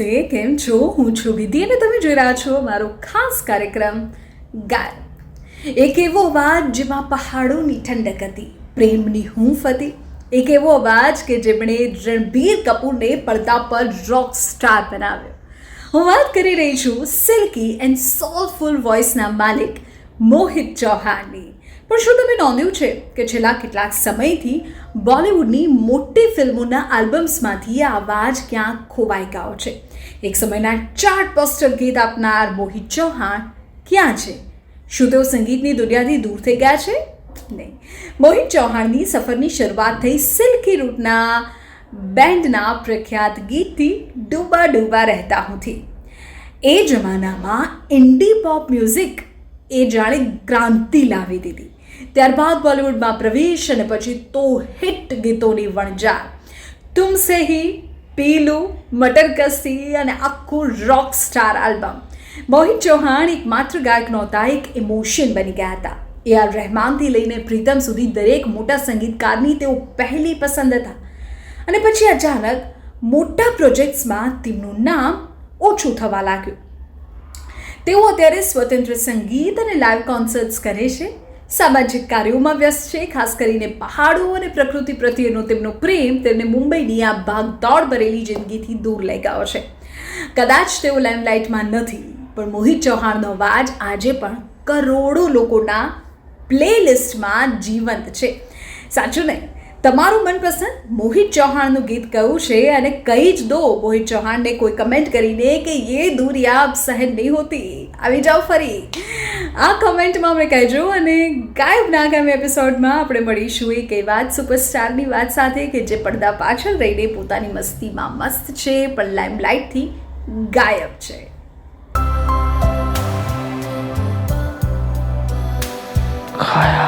નમસ્તે, કેમ છો? હું છું વિધિ અને તમે જોઈ રહ્યા છો મારો ખાસ કાર્યક્રમ ગાયન. એક એવો અવાજ જેમાં પહાડોની ઠંડક હતી, પ્રેમની હૂંફ હતી. એક એવો અવાજ કે જેમણે રણબીર કપૂરને પડદા પર રોક સ્ટાર બનાવ્યો. હું વાત કરી રહી છું સિલ્કી એન્ડ સોલફુલ વોઇસના માલિક મોહિત ચૌહાણની. પણ શું તમે નોંધ્યું છે કે છેલ્લા કેટલાક સમયથી બોલિવૂડની મોટી ફિલ્મોના આલ્બમ્સમાંથી આ અવાજ ક્યાંક ખોવાઈ ગયો છે? એક સમયના ચાર્ટ પોસ્ટર ગીત આપનાર મોહિત ચૌહાણ ક્યાં છે? શું તેઓ સંગીતની દુનિયાથી દૂર થઈ ગયા છે? નહીં. મોહિત ચૌહાણની સફરની શરૂઆત થઈ સિલ્કી રૂટના બેન્ડના પ્રખ્યાત ગીતથી ડૂબા ડૂબા રહેતા હુંથી. એ જમાનામાં ઇન્ડી પોપ મ્યુઝિક એ જાણે ક્રાંતિ લાવી દીધી. ત્યારબાદ બોલિવૂડમાં પ્રવેશ અને પછી તો હિટ ગીતોની વણઝાર. તુમસે હી, પીલું, મટર કસ્તી અને આખું રોક સ્ટાર આલ્બમ. મોહિત ચૌહાણ એક માત્ર ગાયક નહોતા, એક ઇમોશન બની ગયા હતા. AR રહેમાનથી લઈને પ્રીતમ સુધી દરેક મોટા સંગીતકારની તેઓ પહેલી પસંદ હતા. અને પછી અચાનક મોટા પ્રોજેક્ટ્સમાં તેમનું નામ ઓછું થવા લાગ્યું. તેઓ અત્યારે સ્વતંત્ર સંગીત અને લાઈવ કોન્સર્ટ્સ કરે છે, સામાજિક કાર્યોમાં વ્યસ્ત છે. ખાસ કરીને પહાડો અને પ્રકૃતિ પ્રત્યેનો તેમનો પ્રેમ તેમને મુંબઈની આ ભાગદોડ ભરેલી જિંદગીથી દૂર લઈ ગયો છે. કદાચ તેઓ લાઇમલાઇટમાં નથી, પણ મોહિત ચૌહાણનો અવાજ આજે પણ કરોડો લોકોના પ્લેલિસ્ટમાં જીવંત છે. સાચું ને? તમારું મનપસંદ મોહિત ચૌહાણનું ગીત કયું છે? અને કહી જ દો મોહિત ચૌહાણને કોઈ કમેન્ટ કરીને કે યે દૂરિયા અબ સહન નહીં હોતી. આવી જાઓ ફરી, આ કમેન્ટમાં અમને કહેજો. અને ગાયબના આગામી એપિસોડમાં આપણે મળીશું એક એવા જ સુપરસ્ટારની વાત સાથે કે જે પડદા પાછળ રહીને પોતાની મસ્તીમાં મસ્ત છે, પણ લાઇમલાઇટથી ગાયબ છે. ખાયા